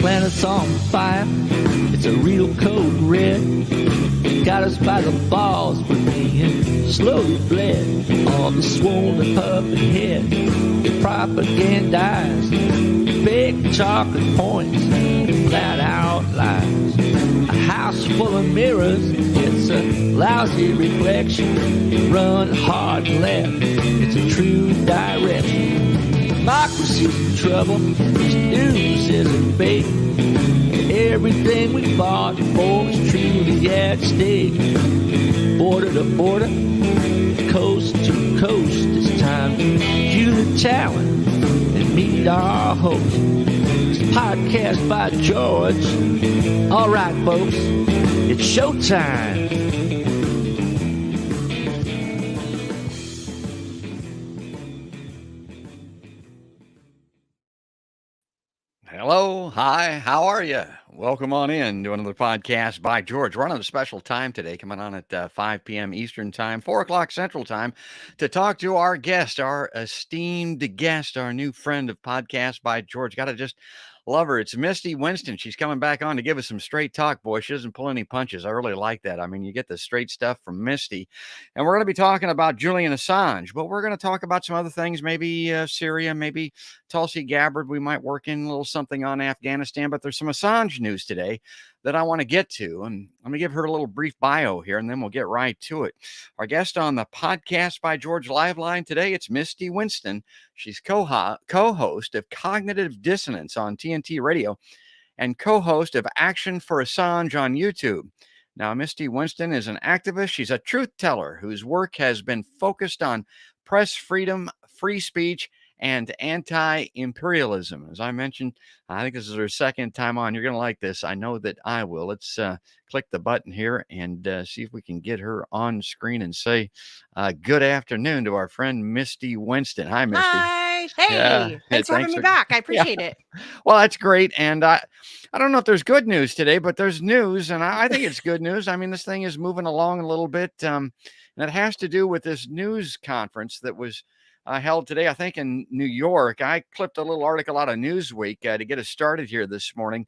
planet's on fire. It's a real code red. Got us by the balls, we're being slowly bled. All the swollen puppet head, propagandized. Big chocolate points, flat outlines. A house full of mirrors, it's a lousy reflection. Run hard left, it's a true direction. Democracy's in trouble, this news isn't bait. Everything we fought for was truly at stake. Border to border, coast to coast, it's time to cue the talent and meet our host. It's a podcast by George. All right, folks, it's showtime. Hello, hi, how are you? Welcome on in to another podcast by George. We're on a special time today, coming on at 5 p.m. Eastern Time, 4 o'clock Central Time, to talk to our guest, our esteemed guest, our new friend of Podcast by George. Got to just love her. It's Misty Winston. She's coming back on to give us some straight talk, boy. She doesn't pull any punches. I really like that. I mean, you get the straight stuff from Misty. And we're going to be talking about Julian Assange, but we're going to talk about some other things, maybe Syria, maybe Tulsi Gabbard. We might work in a little something on Afghanistan, but there's some Assange news today that I want to get to. And I'm going to give her a little brief bio here, and then we'll get right to it. Our guest on the Podcast by George Liveline today, it's Misty Winston. She's co-host of Cognitive Dissonance on TNT Radio and co-host of Action for Assange on YouTube. Now, Misty Winston is an activist. She's a truth teller whose work has been focused on press freedom, free speech, and anti-imperialism. As I mentioned, I think this is her second time on. You're going to like this. I know that I will. Let's click the button here and see if we can get her on screen and say good afternoon to our friend Misty Winston. Hi, Misty. Hi. Hey. Yeah. Thanks for having me back. I appreciate it. Well, that's great. And I don't know if there's good news today, but there's news, and I think it's good news. I mean, this thing is moving along a little bit, and it has to do with this news conference that was held today, I think, in New York. I clipped a little article out of Newsweek to get us started here this morning.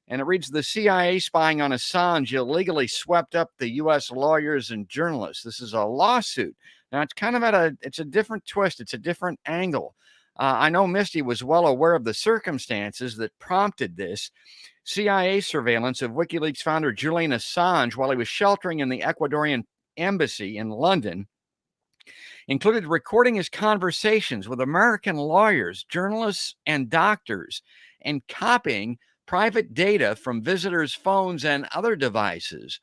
And it reads, the CIA spying on Assange illegally swept up the U.S. lawyers and journalists. This is a lawsuit. Now, it's kind of it's a different twist. It's a different angle. I know Misty was well aware of the circumstances that prompted this. CIA surveillance of WikiLeaks founder Julian Assange while he was sheltering in the Ecuadorian embassy in London included recording his conversations with American lawyers, journalists, and doctors, and copying private data from visitors' phones and other devices,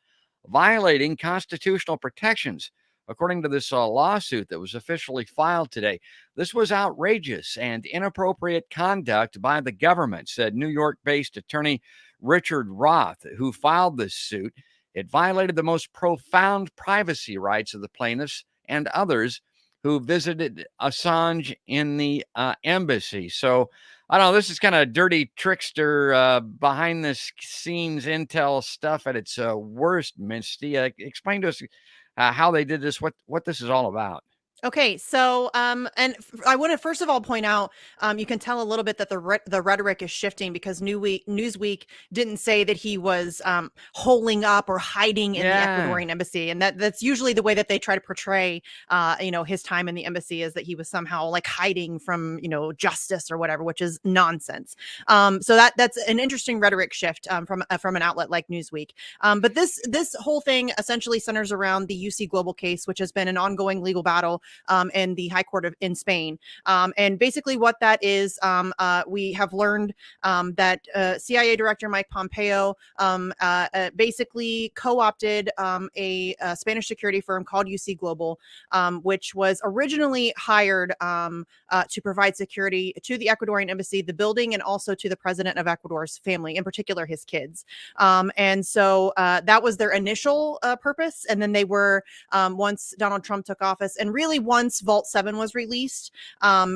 violating constitutional protections, according to this lawsuit that was officially filed today. This was outrageous and inappropriate conduct by the government, said New York-based attorney Richard Roth, who filed this suit. It violated the most profound privacy rights of the plaintiffs and others who visited Assange in the embassy. So, I don't know, this is kind of dirty trickster, behind the scenes intel stuff at its worst, Misty. Explain to us how they did this, what this is all about. Okay, so and I want to first of all point out, you can tell a little bit that the rhetoric is shifting because Newsweek didn't say that he was holing up or hiding in the Ecuadorian embassy, and that's usually the way that they try to portray, his time in the embassy is that he was somehow like hiding from justice or whatever, which is nonsense. So that's an interesting rhetoric shift from an outlet like Newsweek. But this whole thing essentially centers around the UC Global case, which has been an ongoing legal battle in the High Court in Spain. And basically what that is, we have learned that CIA Director Mike Pompeo basically co-opted a Spanish security firm called UC Global, which was originally hired to provide security to the Ecuadorian embassy, the building, and also to the president of Ecuador's family, in particular his kids. And so that was their initial purpose. And then they were, once Donald Trump took office, and really only once Vault 7 was released,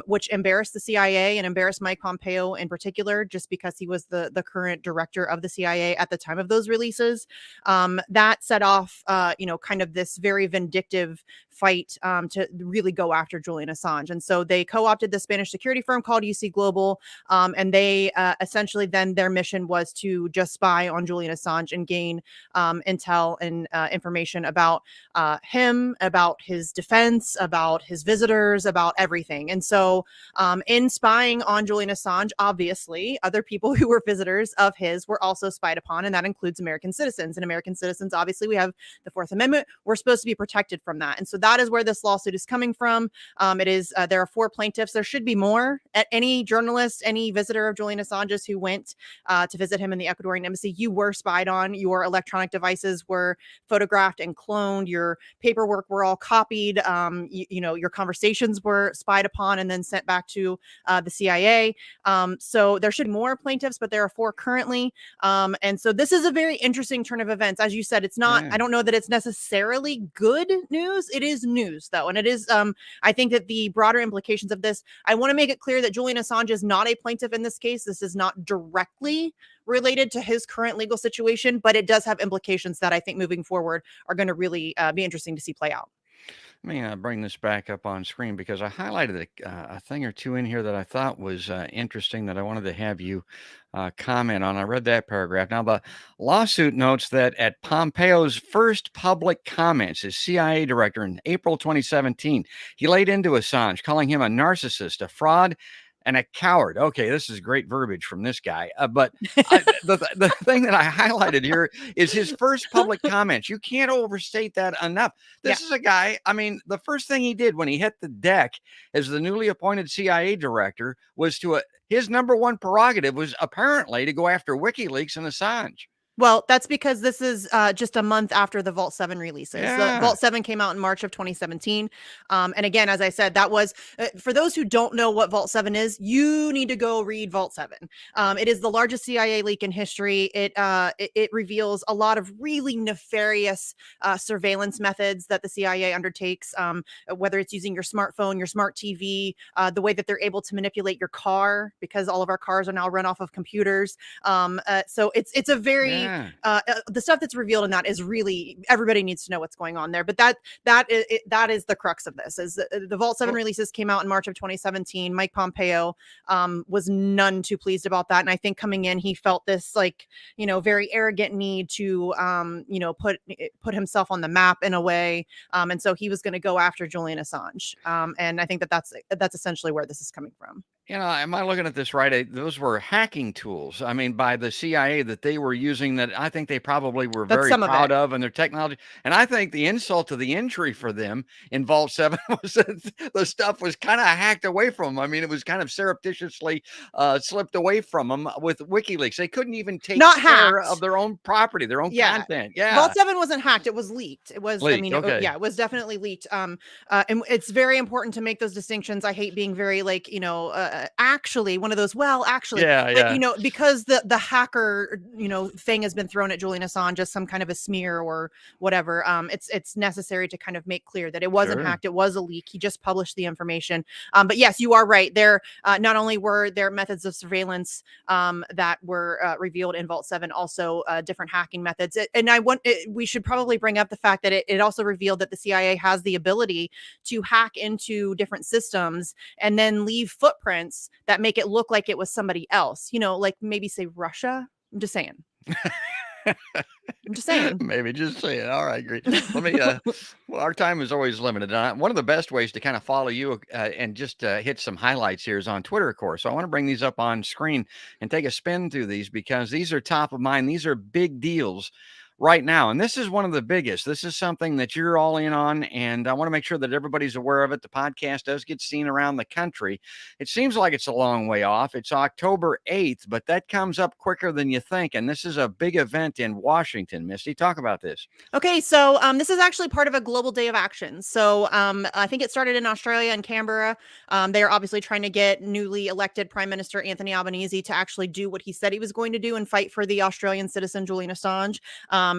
which embarrassed the CIA and embarrassed Mike Pompeo in particular, just because he was the current director of the CIA at the time of those releases. That set off, kind of this very vindictive fight to really go after Julian Assange. And so they co-opted the Spanish security firm called UC Global, and they essentially then their mission was to just spy on Julian Assange and gain intel and information about him, about his defense, about his visitors, about everything. And so in spying on Julian Assange, obviously, other people who were visitors of his were also spied upon, and that includes American citizens. And American citizens, obviously, we have the Fourth Amendment. We're supposed to be protected from that. And so that is where this lawsuit is coming from. It is there are 4 plaintiffs. There should be more. At any journalist, any visitor of Julian Assange's who went to visit him in the Ecuadorian embassy, you were spied on. Your electronic devices were photographed and cloned. Your paperwork were all copied. Your conversations were spied upon and then sent back to the CIA. So there should be more plaintiffs, but there are 4 currently. And so this is a very interesting turn of events. As you said, it's not, I don't know that it's necessarily good news. It is news, though. And it is, I think that the broader implications of this, I want to make it clear that Julian Assange is not a plaintiff in this case. This is not directly related to his current legal situation, but it does have implications that I think moving forward are going to really be interesting to see play out. Let me bring this back up on screen because I highlighted a thing or two in here that I thought was interesting that I wanted to have you comment on. I read that paragraph. Now, the lawsuit notes that at Pompeo's first public comments as CIA director in April 2017, he laid into Assange, calling him a narcissist, a fraud, and a coward. Okay, this is great verbiage from this guy. But the thing that I highlighted here is his first public comments. You can't overstate that enough. This is a guy, I mean, the first thing he did when he hit the deck as the newly appointed CIA director was his number one prerogative was apparently to go after WikiLeaks and Assange. Well, that's because this is just a month after the Vault 7 releases. The Vault 7 came out in March of 2017. And again, as I said, that was, for those who don't know what Vault 7 is, you need to go read Vault 7. It is the largest CIA leak in history. It reveals a lot of really nefarious surveillance methods that the CIA undertakes, whether it's using your smartphone, your smart TV, the way that they're able to manipulate your car, because all of our cars are now run off of computers. So it's a very... the stuff that's revealed in that is really, everybody needs to know what's going on there. But that is the crux of this. Is the Vault 7 releases came out in March of 2017. Mike Pompeo was none too pleased about that, and I think coming in, he felt this very arrogant need to put himself on the map in a way, and so he was going to go after Julian Assange. And I think that's essentially where this is coming from. Am I looking at this right? Those were hacking tools. I mean, by the CIA that they were using that I think they probably were very proud of and their technology. And I think the insult to the injury for them in Vault 7 was that the stuff was kind of hacked away from them. I mean, it was kind of surreptitiously slipped away from them with WikiLeaks. They couldn't even take care of their own property, their own content. Yeah. Vault 7 wasn't hacked. It was leaked. It was, leaked. It was definitely leaked. And it's very important to make those distinctions. I hate being very actually one of those, because the hacker, thing has been thrown at Julian Assange as some kind of a smear or whatever. It's necessary to kind of make clear that it wasn't hacked. It was a leak. He just published the information. But yes, you are right. There, not only were there methods of surveillance that were revealed in Vault 7, also different hacking methods. And we should probably bring up the fact that it also revealed that the CIA has the ability to hack into different systems and then leave footprints that make it look like it was somebody else, like maybe say Russia. I'm just saying. Maybe just saying. All right, great. Let me, well, our time is always limited. One of the best ways to kind of follow you and just hit some highlights here is on Twitter, of course. So I want to bring these up on screen and take a spin through these because these are top of mind. These are big deals right now. And this is one of the biggest. This is something that you're all in on, and I want to make sure that everybody's aware of it. The podcast does get seen around the country. It seems like it's a long way off. It's October 8th, but that comes up quicker than you think. And this is a big event in Washington. Misty, talk about this. Okay, so this is actually part of a global day of action. So I think it started in Australia and Canberra. They are obviously trying to get newly elected Prime Minister Anthony Albanese to actually do what he said he was going to do and fight for the Australian citizen Julian Assange.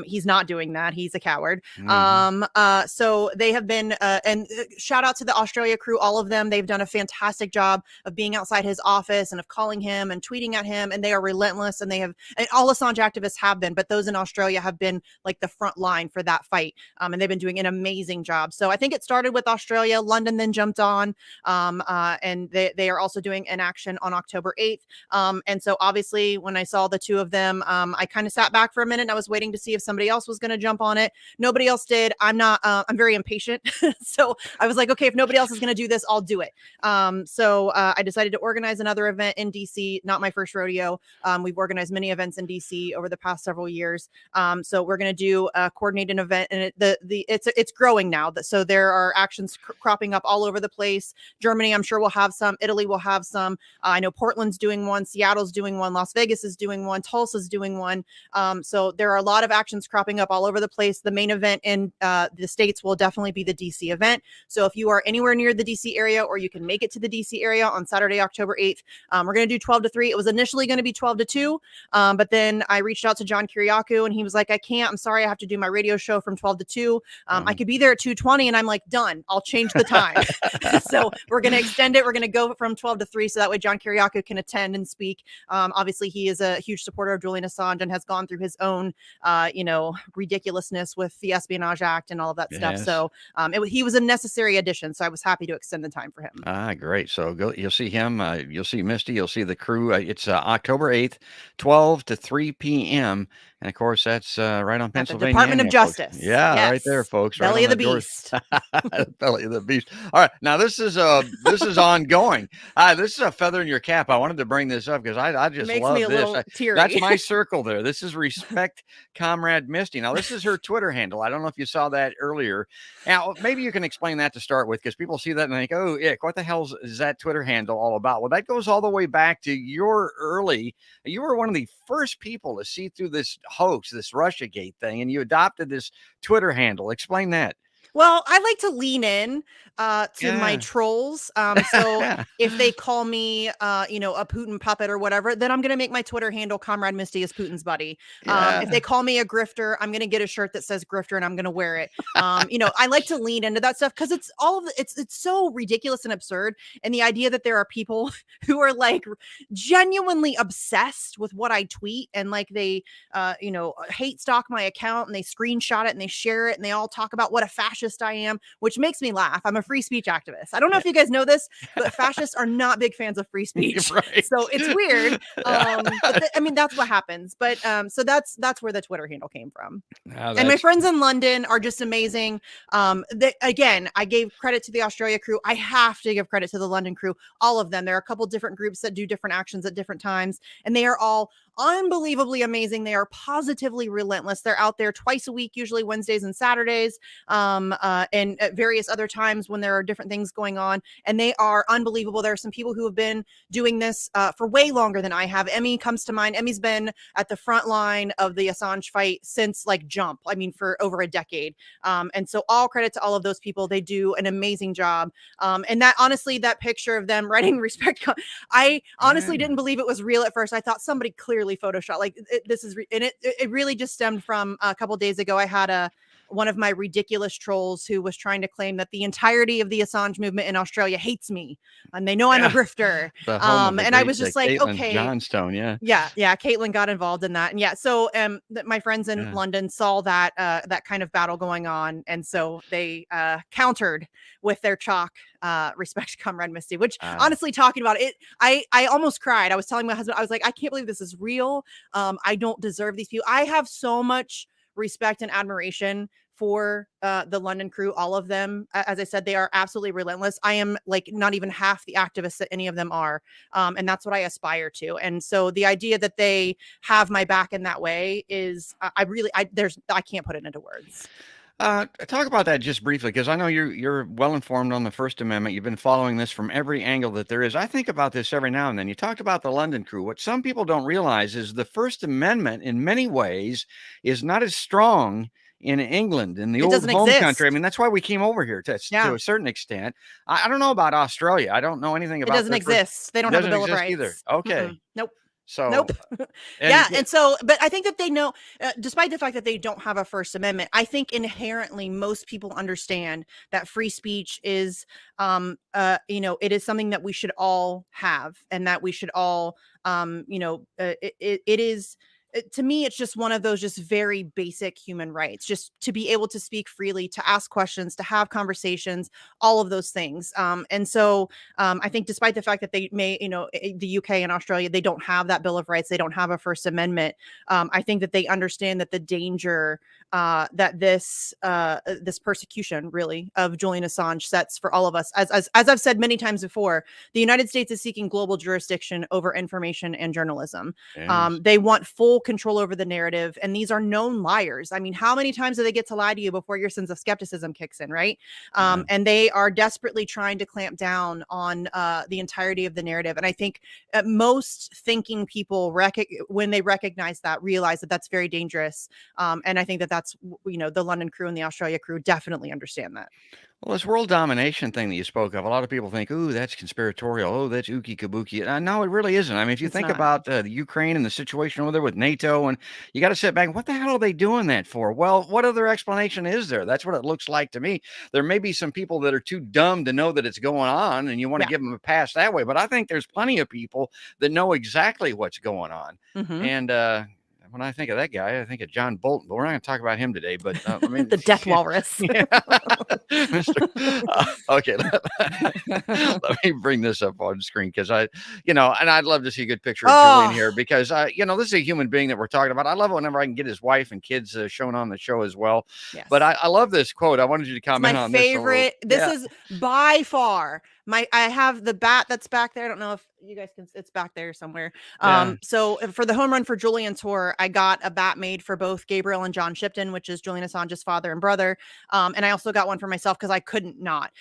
He's not doing that. He's a coward. Mhm. So they have been, and shout out to the Australia crew, all of them. They've done a fantastic job of being outside his office and of calling him and tweeting at him, and they are relentless, and and all Assange activists have been, but those in Australia have been like the front line for that fight. And they've been doing an amazing job. So I think it started with Australia. London then jumped on, and they are also doing an action on October 8th. And so obviously when I saw the two of them, I kind of sat back for a minute and I was waiting to see if somebody else was going to jump on it. Nobody else did. I'm very impatient. So I was like, okay, if nobody else is going to do this, I'll do it. So I decided to organize another event in DC, not my first rodeo. We've organized many events in DC over the past several years. So we're going to do a coordinated event, and it's growing now. So there are actions cropping up all over the place. Germany, I'm sure, will have some. Italy will have some. I know Portland's doing one. Seattle's doing one. Las Vegas is doing one. Tulsa's doing one. So there are a lot of actions cropping up all over the place. The main event in the States will definitely be the DC event. So if you are anywhere near the DC area, or you can make it to the DC area on Saturday, October 8th, we're going to do 12 to 3. It was initially going to be 12 to 2. But then I reached out to John Kiriakou, and he was like, I can't. I'm sorry. I have to do my radio show from 12 to 2. I could be there at 2:20. And I'm like, done. I'll change the time. So we're going to extend it. We're going to go from 12 to 3. So that way John Kiriakou can attend and speak. Obviously, he is a huge supporter of Julian Assange and has gone through his own, ridiculousness with the Espionage Act and all of that stuff. So he was a necessary addition. So I was happy to extend the time for him. Great. So you'll see him. You'll see Misty. You'll see the crew. It's October 8th, 12 to 3 p.m. And of course, that's right on Pennsylvania. At the Department of Justice. Yeah, yes. Right there, folks. Belly right of the beast. Belly of the beast. All right. Now this is ongoing. This is a feather in your cap. I wanted to bring this up because I just love this. That's my circle there. This is Respect Comrade Misty. Now this is her Twitter handle. I don't know if you saw that earlier. Now maybe you can explain that to start with, because people see that and think, oh, Ick, what the hell is that Twitter handle all about? Well, that goes all the way back to you were one of the first people to see through this hoax, this Russiagate thing, and you adopted this Twitter handle. Explain that. Well, I like to lean in to my trolls. So if they call me, a Putin puppet or whatever, then I'm going to make my Twitter handle Comrade Misty is Putin's buddy. If they call me a grifter, I'm going to get a shirt that says grifter and I'm going to wear it. I like to lean into that stuff because it's it's so ridiculous and absurd. And the idea that there are people who are like genuinely obsessed with what I tweet, and like they, hate stalk my account, and they screenshot it and they share it and they all talk about what a fascist I am, which makes me laugh. I'm a free speech activist. I don't know if you guys know this, but fascists are not big fans of free speech. Right. So it's weird. That's what happens. But so that's where the Twitter handle came from. And my friends in London are just amazing. Again, I gave credit to the Australia crew. I have to give credit to the London crew. All of them. There are a couple different groups that do different actions at different times, and they are all unbelievably amazing. They are positively relentless. They're out there twice a week, usually Wednesdays and Saturdays, and at various other times when there are different things going on. And they are unbelievable. There are some people who have been doing this for way longer than I have. Emmy comes to mind. Emmy's been at the front line of the Assange fight since Jump. For over a decade. And so all credit to all of those people. They do an amazing job. And that, honestly, that picture of them writing respect, I honestly didn't believe it was real at first. I thought somebody clearly photoshopped it really just stemmed from a couple days ago. I had one of my ridiculous trolls who was trying to claim that the entirety of the Assange movement in Australia hates me and they know I'm a grifter. And I was just like, Caitlin okay, Johnstone. Yeah. Caitlin got involved in that. And so my friends in London saw that kind of battle going on. And so they countered with their chalk, Respect Comrade Misty, which honestly, talking about it, I almost cried. I was telling my husband, I was like, I can't believe this is real. I don't deserve these people. I have so much respect and admiration for the London crew, all of them. As I said, they are absolutely relentless. I am not even half the activists that any of them are. And that's what I aspire to. And so the idea that they have my back in that way is, I can't put it into words. Talk about that just briefly, because I know you're well informed on the First Amendment. You've been following this from every angle that there is. I think about this every now and then. You talked about the London crew. What some people don't realize is the First Amendment, in many ways, is not as strong in England, in the old home country. That's why we came over here to a certain extent. I don't know about Australia. I don't know anything about it. Doesn't exist. They don't have a Bill of Rights either. Okay. Nope. So Nope. Yeah. And so, but I think that they know, despite the fact that they don't have a First Amendment, I think inherently most people understand that free speech is, it is something that we should all have, and that we should all, it is. To me, it's just one of those just very basic human rights, just to be able to speak freely, to ask questions, to have conversations, all of those things. And so I think despite the fact that they may, the UK and Australia, they don't have that Bill of Rights, they don't have a First Amendment. I think that they understand that the danger that this persecution really of Julian Assange sets for all of us. As I've said many times before, the United States is seeking global jurisdiction over information and journalism. Yes. They want full control over the narrative, and these are known liars. I mean, how many times do they get to lie to you before your sense of skepticism kicks in, right? And they are desperately trying to clamp down on the entirety of the narrative. And I think most thinking people, when they recognize that, realize that that's very dangerous. And I think that that's, the London crew and the Australia crew definitely understand that. Well, this world domination thing that you spoke of, a lot of people think, ooh, that's conspiratorial. Oh, that's ookie kabuki. No, it really isn't. I mean, if you It's think not. about the Ukraine and the situation over there with NATO, and you got to sit back, what the hell are they doing that for? Well, what other explanation is there? That's what it looks like to me. There may be some people that are too dumb to know that it's going on, and you want to give them a pass that way. But I think there's plenty of people that know exactly what's going on. Mm-hmm. And when I think of that guy, I think of John Bolton, but we're not going to talk about him today. But I mean, The death walrus. yeah. Okay, let me bring this up on screen because and I'd love to see a good picture of Julian here because this is a human being that we're talking about. I love it whenever I can get his wife and kids shown on the show as well. Yes. But I love this quote. I wanted you to comment on this. My favorite. This is by far I have the bat that's back there. I don't know if you guys can, it's back there somewhere. So for the home run for Julian tour, I got a bat made for both Gabriel and John Shipton, which is Julian Assange's father and brother. And I also got one for myself because I couldn't not,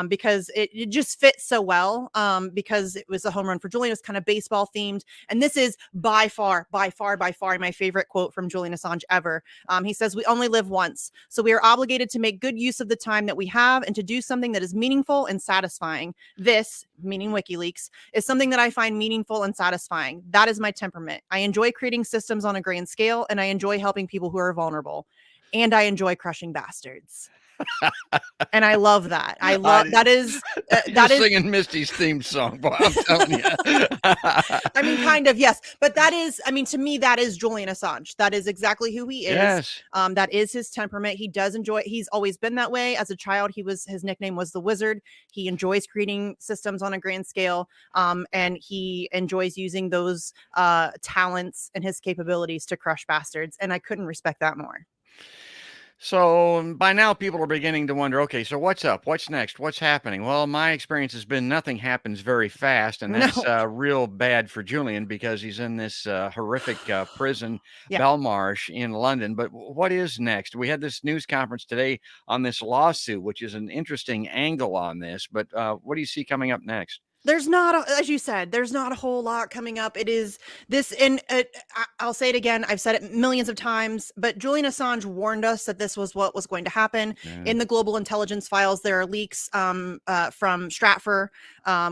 because it just fits so well, because it was a home run for Julian. It was kind of baseball themed. And this is by far my favorite quote from Julian Assange ever. He says, "We only live once, so we are obligated to make good use of the time that we have and to do something that is meaningful and satisfying. This," meaning WikiLeaks, "is something that I find meaningful and satisfying. That is my temperament. I enjoy creating systems on a grand scale, and I enjoy helping people who are vulnerable. And I enjoy crushing bastards." And I love that. I love that is singing Misty's theme song, boy, I'm telling you. I mean, kind of, yes. But that is, I mean, to me, that is Julian Assange. That is exactly who he is. Yes. That is his temperament. He does enjoy, he's always been that way. As a child, his nickname was the Wizard. He enjoys creating systems on a grand scale. And he enjoys using those talents and his capabilities to crush bastards. And I couldn't respect that more. So by now people are beginning to wonder, okay, so what's up? What's next? What's happening? Well, my experience has been nothing happens very fast. And that's real bad for Julian because he's in this horrific prison, Belmarsh in London. But what is next? We had this news conference today on this lawsuit, which is an interesting angle on this. But what do you see coming up next? There's not, as you said, there's not a whole lot coming up. It is this, and I'll say it again. I've said it millions of times, but Julian Assange warned us that this was what was going to happen. In the global intelligence files, there are leaks from Stratfor,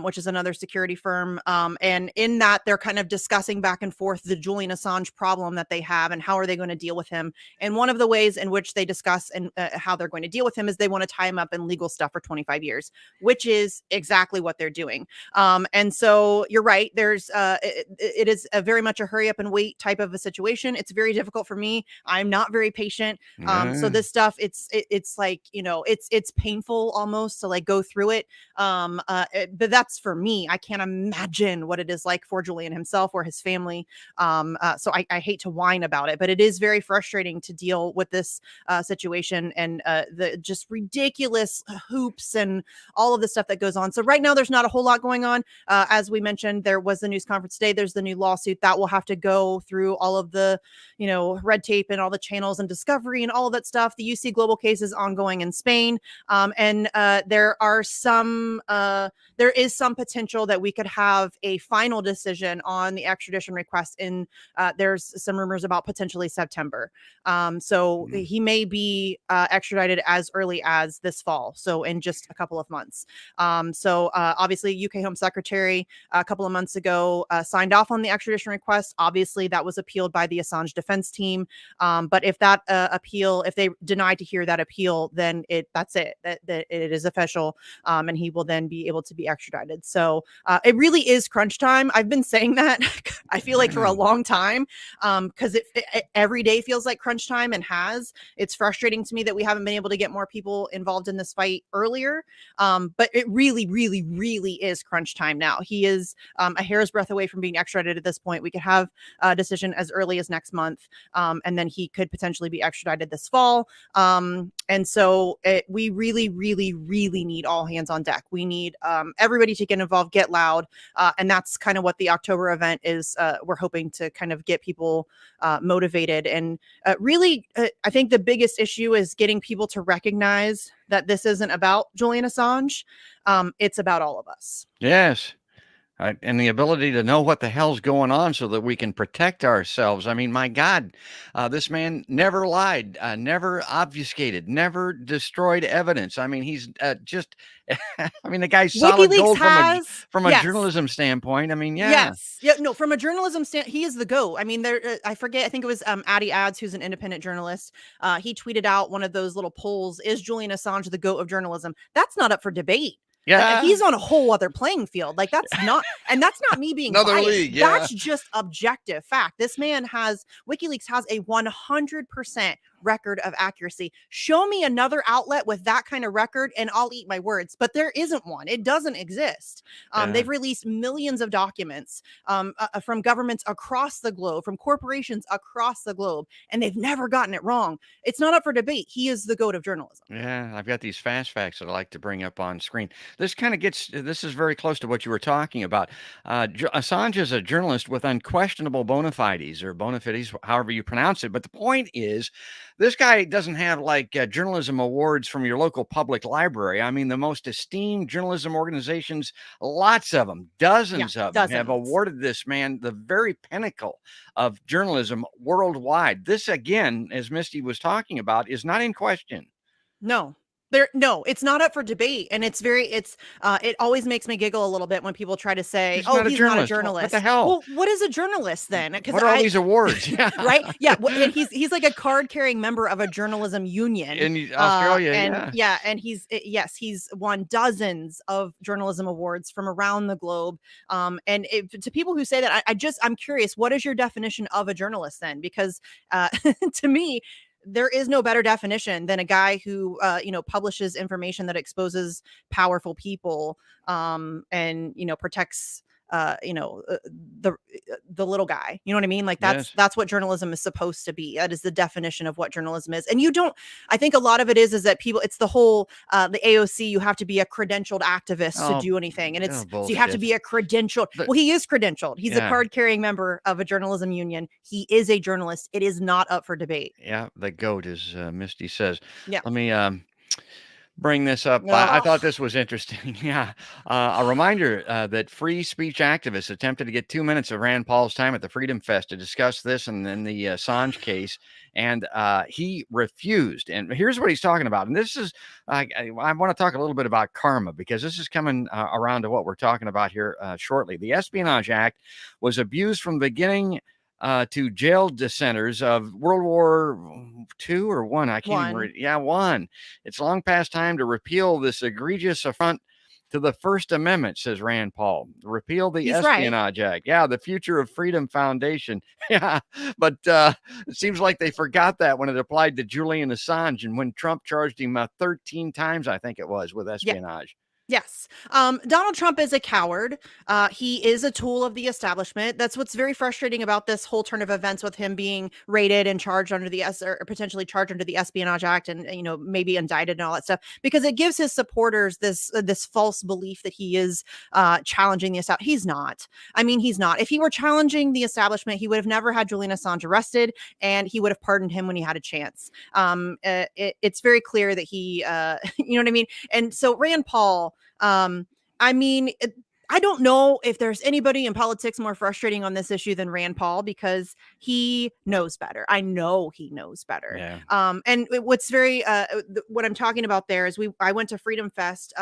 which is another security firm. And in that, they're kind of discussing back and forth the Julian Assange problem that they have and how are they going to deal with him. And one of the ways in which they discuss and how they're going to deal with him is they want to tie him up in legal stuff for 25 years, which is exactly what they're doing. And so you're right. There's it is a very much a hurry up and wait type of a situation. It's very difficult for me. I'm not very patient. So this stuff, it's like, it's painful almost to like go through it. But that's for me. I can't imagine what it is like for Julian himself or his family. So I hate to whine about it, but it is very frustrating to deal with this situation and the just ridiculous hoops and all of the stuff that goes on. So right now there's not a whole lot going on. As we mentioned, there was the news conference today. There's the new lawsuit that will have to go through all of the, red tape and all the channels and discovery and all of that stuff. The UC Global case is ongoing in Spain. And there is some potential that we could have a final decision on the extradition request in, there's some rumors about potentially September. So he may be extradited as early as this fall. So in just a couple of months. So obviously UK Home Secretary a couple of months ago signed off on the extradition request. Obviously, that was appealed by the Assange defense team. But if that appeal, if they deny to hear that appeal, then that's it. That it is official, and he will then be able to be extradited. So it really is crunch time. I've been saying that I feel like for a long time, because it every day feels like crunch time, and it's frustrating to me that we haven't been able to get more people involved in this fight earlier. But it really, really, really is crunch time now. He is a hair's breadth away from being extradited at this point. We could have a decision as early as next month, and then he could potentially be extradited this fall. And so we really, really, really need all hands on deck. We need everybody to get involved, get loud. And that's kind of what the October event is. We're hoping to kind of get people motivated. And really, I think the biggest issue is getting people to recognize that this isn't about Julian Assange. It's about all of us. Yes. And the ability to know what the hell's going on so that we can protect ourselves. I mean, my God, this man never lied, never obfuscated, never destroyed evidence. I mean, he's just, I mean, the guy's solid gold from a journalism standpoint. I mean, yeah. Yes. Yeah. No, from a journalism standpoint, he is the GOAT. I mean, I forget, I think it was Addy Ads, who's an independent journalist. He tweeted out one of those little polls, is Julian Assange the GOAT of journalism? That's not up for debate. Yeah, he's on a whole other playing field. Like that's not me being another biased. league. Yeah. That's just objective fact. This man WikiLeaks has a 100% record of accuracy. Show me another outlet with that kind of record and I'll eat my words, but there isn't one. It doesn't exist. They've released millions of documents from governments across the globe, from corporations across the globe, and they've never gotten it wrong. It's not up for debate. He is the GOAT of journalism. Yeah, I've got these fast facts that I like to bring up on screen. This is very close to what you were talking about. Assange is a journalist with unquestionable bona fides, however you pronounce it. But the point is, this guy doesn't have like journalism awards from your local public library. I mean, the most esteemed journalism organizations, lots of them, dozens of them have awarded this man the very pinnacle of journalism worldwide. This, again, as Misty was talking about, is not in question. No. No, it's not up for debate. And it always makes me giggle a little bit when people try to say, he's not a journalist. What the hell? Well, what is a journalist then? What are all these awards? Yeah. Right? Yeah. And he's like a card-carrying member of a journalism union. In Australia, and he's won dozens of journalism awards from around the globe. And to people who say that, I'm curious, what is your definition of a journalist then? Because to me, there is no better definition than a guy who, publishes information that exposes powerful people, and, protects, the little guy. You know what I mean? Like that's what journalism is supposed to be. That is the definition of what journalism is. And I think a lot of it is that people, it's the whole, the AOC, you have to be a credentialed activist to do anything. And so you have to be a credentialed. Well, he is credentialed. He's a card carrying member of a journalism union. He is a journalist. It is not up for debate. Yeah. The GOAT, as Misty says. Yeah. Let me, bring this up. I thought this was interesting. Yeah. A reminder that free speech activists attempted to get 2 minutes of Rand Paul's time at the Freedom Fest to discuss this and then the Assange case. And he refused. And here's what he's talking about. And this is, I want to talk a little bit about karma, because this is coming around to what we're talking about here shortly. The Espionage Act was abused from the beginning to jail dissenters of World War II or one. I can't even read. Yeah, one. It's long past time to repeal this egregious affront to the First Amendment, says Rand Paul. Repeal the Espionage Act. Yeah, the Future of Freedom Foundation. Yeah, but it seems like they forgot that when it applied to Julian Assange and when Trump charged him 13 times, I think it was, with espionage. Yes. Donald Trump is a coward. He is a tool of the establishment. That's what's very frustrating about this whole turn of events, with him being raided and charged under or potentially charged under the Espionage Act, and maybe indicted and all that stuff, because it gives his supporters this false belief that he is challenging the establishment. He's not. I mean, he's not. If he were challenging the establishment, he would have never had Julian Assange arrested, and he would have pardoned him when he had a chance. It's very clear that he, you know what I mean? And so Rand Paul, I mean, I don't know if there's anybody in politics more frustrating on this issue than Rand Paul, because he knows better. I know he knows better. Yeah. And what's very what I'm talking about there is I went to Freedom Fest,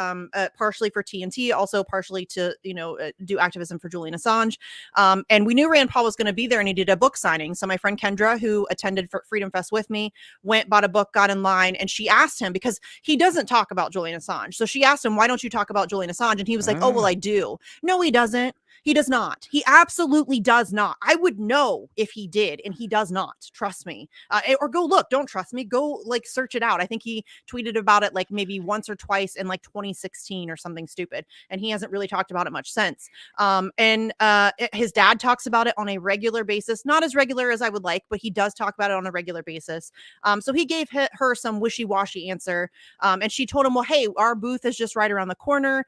partially for TNT, also partially to do activism for Julian Assange. And we knew Rand Paul was going to be there, and he did a book signing. So my friend Kendra, who attended for Freedom Fest with me, went, bought a book, got in line, and she asked him, because he doesn't talk about Julian Assange. So she asked him, "Why don't you talk about Julian Assange?" And he was like, "Oh, well, I do." No, he doesn't. He does not. He absolutely does not. I would know if he did, and he does not. Trust me. Or go look. Don't trust me. Go search it out. I think he tweeted about it maybe once or twice in 2016 or something stupid, and he hasn't really talked about it much since. And his dad talks about it on a regular basis, not as regular as I would like, but he does talk about it on a regular basis. So he gave her some wishy-washy answer, and she told him, "Well, hey, our booth is just right around the corner.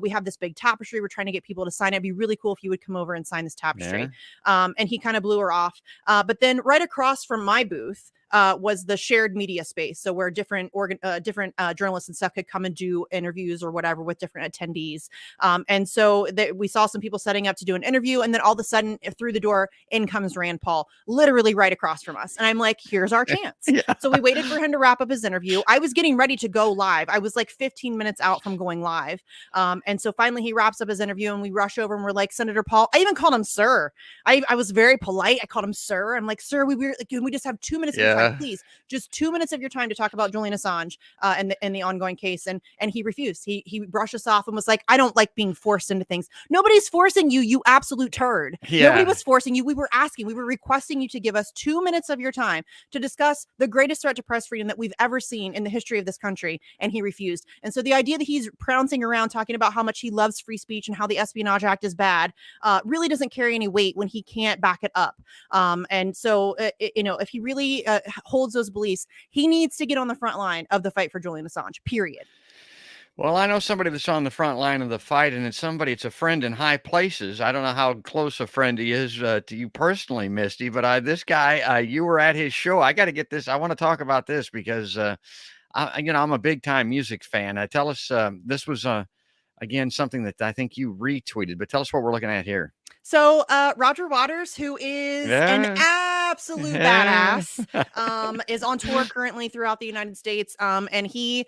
We have this big tapestry. We're trying to get people to sign. It'd be really cool if you would come over and sign this tapestry." And he kind of blew her off. But then right across from my booth was the shared media space, so where different journalists and stuff could come and do interviews or whatever with different attendees. And so we saw some people setting up to do an interview, and then all of a sudden, through the door, in comes Rand Paul, literally right across from us. And I'm like, here's our chance. Yeah. So we waited for him to wrap up his interview. I was getting ready to go live. I was 15 minutes out from going live. And so finally he wraps up his interview, and we rush over, and we're like, "Senator Paul," I even called him sir. I was very polite. I called him sir. I'm like, "Sir, can we just have 2 minutes of your time, please? Just 2 minutes of your time to talk about Julian Assange and the ongoing case." And he refused. He brushed us off and was like, "I don't like being forced into things." Nobody's forcing you, you absolute turd. Yeah. Nobody was forcing you. We were requesting you to give us 2 minutes of your time to discuss the greatest threat to press freedom that we've ever seen in the history of this country. And he refused. And so the idea that he's prancing around talking about how much he loves free speech and how the Espionage Act is bad really doesn't carry any weight when he can't back it up. And so, if he really holds those beliefs, he needs to get on the front line of the fight for Julian Assange, period. Well, I know somebody that's on the front line of the fight, and it's a friend in high places. I don't know how close a friend he is to you personally, Misty, but this guy, you were at his show. I got to get this. I want to talk about this because, I'm a big time music fan. Tell us, this was, again, something that I think you retweeted, but tell us what we're looking at here. So Roger Waters, who is an absolute badass, is on tour currently throughout the United States. And he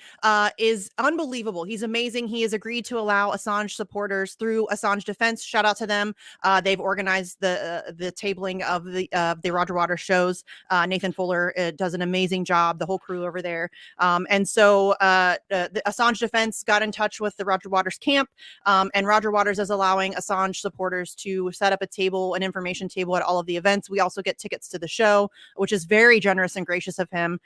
is unbelievable. He's amazing. He has agreed to allow Assange supporters through Assange Defense. Shout out to them. They've organized the tabling of the Roger Waters shows. Nathan Fuller does an amazing job. The whole crew over there. And so the Assange Defense got in touch with the Roger Waters camp, and Roger Waters is allowing Assange supporters to set up an information table at all of the events. We also get tickets to the show, which is very generous and gracious of him.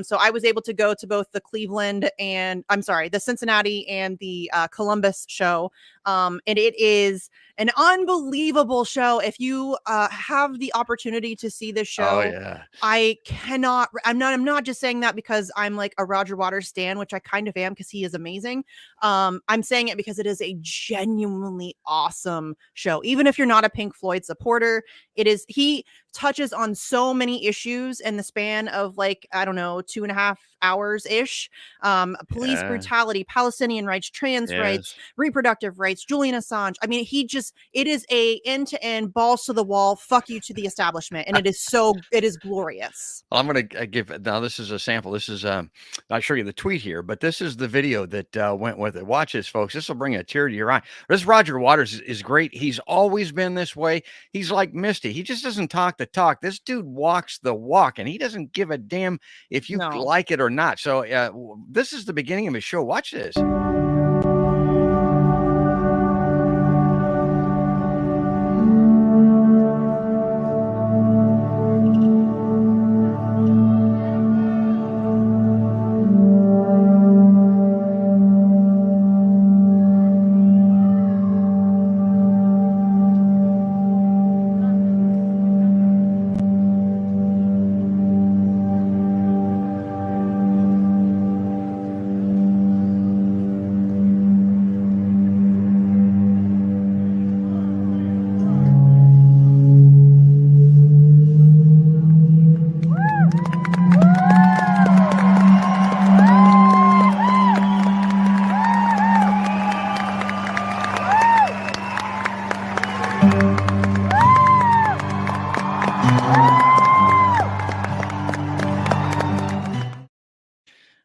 So I was able to go to both the the Cincinnati and the Columbus show. And it is an unbelievable show. If you have the opportunity to see this show, I'm not just saying that because I'm a Roger Waters stan, which I kind of am because he is amazing. I'm saying it because it is a genuinely awesome show. Even if you're not a Pink Floyd supporter, he touches on so many issues in the span of 2.5 hours ish. Police brutality, Palestinian rights, trans rights, reproductive rights, Julian Assange. I mean, it is a end-to-end, balls to the wall, fuck you to the establishment. And it is glorious. Well, I'm going to now this is a sample. This is, I'll show you the tweet here, but this is the video that went with it. Watch this, folks. This will bring a tear to your eye. This Roger Waters is great. He's always been this way. He's like Misty. He just doesn't talk the talk. This dude walks the walk, and he doesn't give a damn if you like it or not. So this is the beginning of his show. Watch this.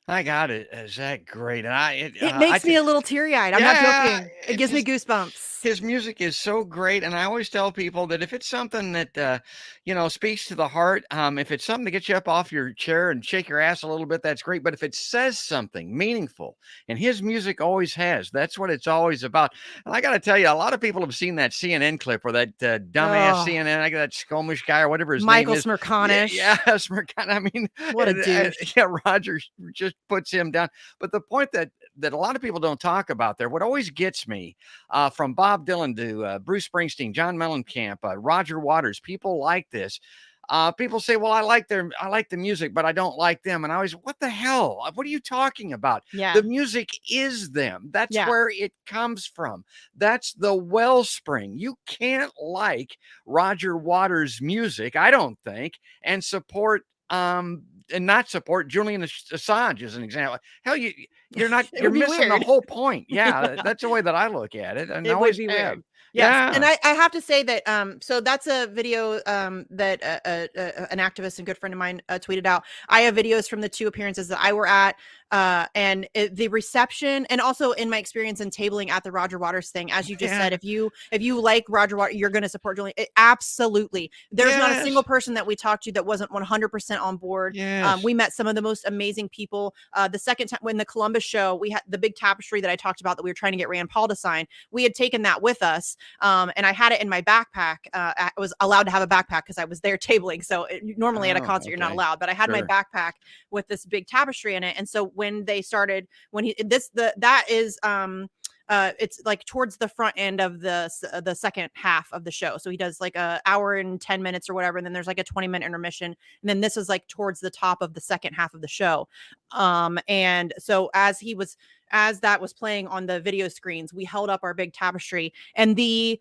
I got it. Is that great? And It makes me a little teary-eyed. I'm not joking. It gives me goosebumps. His music is so great, and I always tell people that if it's something that speaks to the heart, if it's something to get you up off your chair and shake your ass a little bit, that's great. But if it says something meaningful, and his music always has, that's what it's always about. And I got to tell you, a lot of people have seen that CNN clip where that dumbass CNN, I got that Skomish guy or whatever his Michael name is, Smerconish. yeah, Smerconish. I mean, what a douche. Yeah, Roger just puts him down. But the point that a lot of people don't talk about there, what always gets me, from Bob Dylan to Bruce Springsteen, John Mellencamp, Roger Waters, people like this. People say, well, I like the music, but I don't like them. And I always, what the hell? What are you talking about? Yeah. The music is them. That's where it comes from. That's the wellspring. You can't like Roger Waters' music, I don't think, and support and not support Julian Assange as an example. Hell, you're missing missing the whole point. Yeah, that's the way that I look at it. And it always would be have. weird. Yes. Yeah. And I have to say that so that's a video that an activist and good friend of mine tweeted out. I have videos from the 2 appearances that I were at, and the reception, and also in my experience in tabling at the Roger Waters thing, as you just said, if you like Roger Waters, you're going to support Julian. Absolutely. There's not a single person that we talked to that wasn't 100% on board. We met some of the most amazing people. The second time when the Columbus show, we had the big tapestry that I talked about that we were trying to get Rand Paul to sign. We had taken that with us. And I had it in my backpack. I was allowed to have a backpack because I was there tabling. So normally at a concert, you're not allowed, but I had my backpack with this big tapestry in it. And so when they started, that is, it's like towards the front end of the second half of the show. So he does like a hour and 10 minutes or whatever. And then there's like a 20-minute intermission. And then this is like towards the top of the second half of the show. And so as that was playing on the video screens, we held up our big tapestry, and the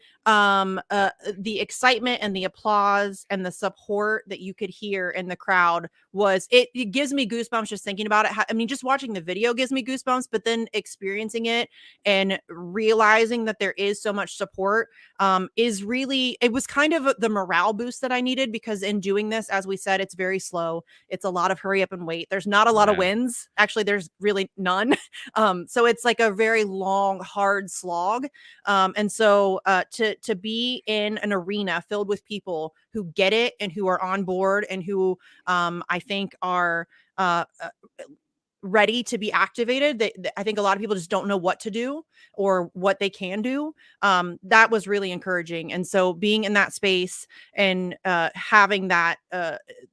excitement and the applause and the support that you could hear in the crowd it gives me goosebumps just thinking about it. I mean, just watching the video gives me goosebumps, but then experiencing it and realizing that there is so much support it was kind of the morale boost that I needed, because in doing this, as we said, it's very slow. It's a lot of hurry up and wait. There's not a lot of wins. Actually, there's really none. So it's like a very long, hard slog. And so to be in an arena filled with people who get it and who are on board and who I think are ready to be activated. I think a lot of people just don't know what to do or what they can do. That was really encouraging. And so being in that space and having that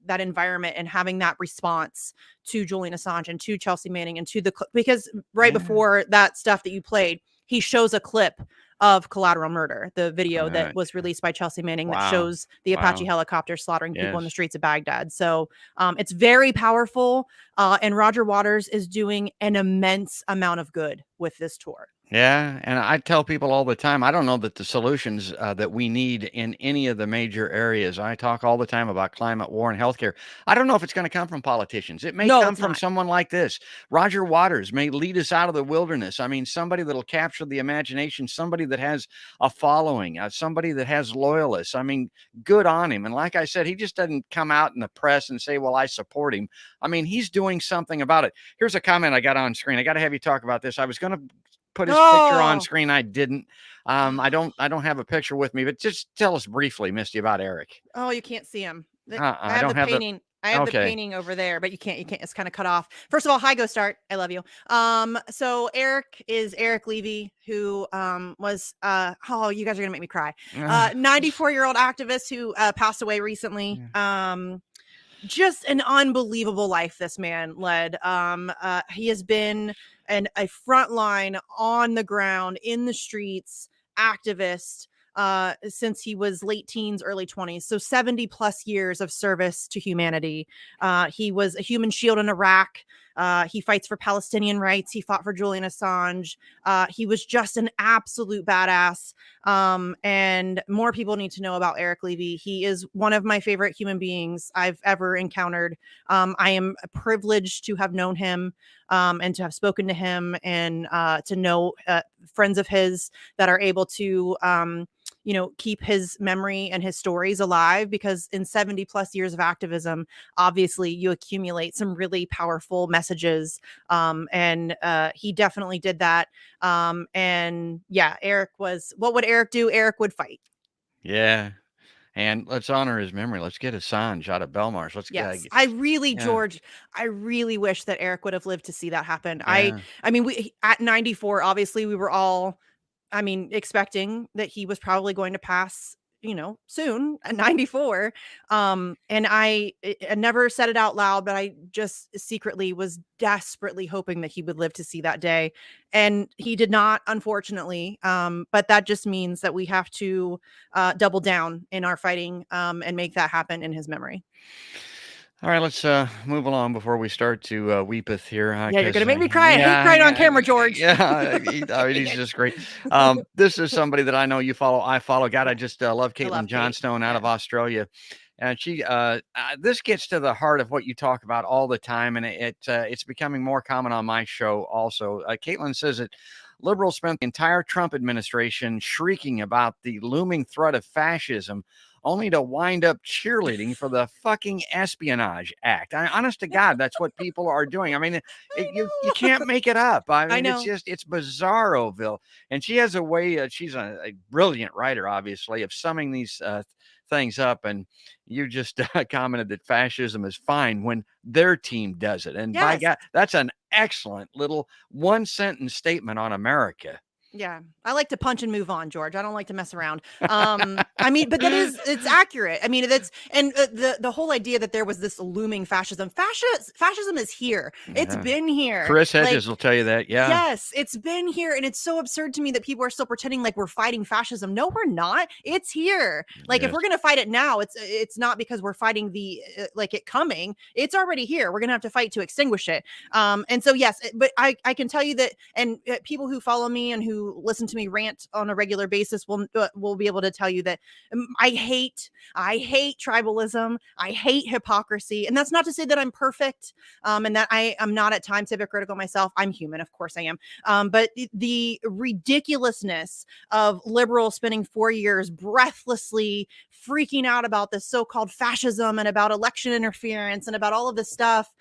environment and having that response to Julian Assange and to Chelsea Manning and because before that stuff that you played, he shows a clip of Collateral Murder, the video that was released by Chelsea Manning that shows the Apache helicopter slaughtering people in the streets of Baghdad. So it's very powerful. And Roger Waters is doing an immense amount of good with this tour. Yeah, and I tell people all the time, I don't know that the solutions that we need in any of the major areas. I talk all the time about climate, war, and healthcare. I don't know if it's going to come from politicians. It may come from someone like this. Roger Waters may lead us out of the wilderness. I mean, somebody that'll capture the imagination, somebody that has a following, somebody that has loyalists. I mean, good on him. And like I said, he just doesn't come out in the press and say, well, I support him. I mean, he's doing something about it. Here's a comment I got on screen. I got to have you talk about this. I was going to put his picture on screen. I didn't. I don't have a picture with me, but just tell us briefly, Misty, about Eric. Oh, you can't see him. I have the painting. I have the painting over there, but you can't, it's kind of cut off. First of all, hi, Go Start. I love you. So Eric is Eric Levy, who was you guys are gonna make me cry. 94-year-old activist who passed away recently. Just an unbelievable life this man led. He has been a frontline, on the ground, in the streets, activist since he was late teens, early 20s. So 70 plus years of service to humanity. He was a human shield in Iraq. He fights for Palestinian rights. He fought for Julian Assange. He was just an absolute badass. And more people need to know about Eric Levy. He is one of my favorite human beings I've ever encountered. I am privileged to have known him and to have spoken to him and to know friends of his that are able to keep his memory and his stories alive, because in 70 plus years of activism, obviously you accumulate some really powerful messages. And he definitely did that. And yeah, what would Eric do? Eric would fight. Yeah. And let's honor his memory. Let's get Assange out of Belmarsh. Yes, George, I really wish that Eric would have lived to see that happen. Yeah. I mean, at 94, obviously we were all, expecting that he was probably going to pass, soon at 94. And I never said it out loud, but I just secretly was desperately hoping that he would live to see that day. And he did not, unfortunately. But that just means that we have to double down in our fighting and make that happen in his memory. All right, let's move along before we start to weepeth here. Yeah, you're gonna make me cry. I hate crying on camera, George. Yeah, he's just great. This is somebody that I know you follow. I follow. God, I just love Caitlin Johnstone out of Australia, and she. This gets to the heart of what you talk about all the time, and it's becoming more common on my show also. Caitlin says that liberals spent the entire Trump administration shrieking about the looming threat of fascism, only to wind up cheerleading for the fucking Espionage Act. Honest to God, that's what people are doing. I mean, you can't make it up. I mean, it's bizarroville. And she has a way, she's a brilliant writer, obviously, of summing these things up. And you just commented that fascism is fine when their team does it. And by God, that's an excellent little one-sentence statement on America. Yeah, I like to punch and move on, George. I don't like to mess around. I mean, but it's accurate. I mean, the whole idea that there was this looming fascism. Fascism is here. It's been here. Chris Hedges will tell you that. Yeah. Yes, it's been here, and it's so absurd to me that people are still pretending like we're fighting fascism. No, we're not. It's here. Like if we're gonna fight it now, it's not because we're fighting it coming. It's already here. We're gonna have to fight to extinguish it. And so yes, but I can tell you that, and people who follow me and who listen to me rant on a regular basis will be able to tell you that I hate tribalism. I hate hypocrisy. And that's not to say that I'm perfect and that I am not at times hypocritical myself. I'm human. Of course I am. But the ridiculousness of liberals spending 4 years breathlessly freaking out about this so-called fascism and about election interference and about all of this stuff,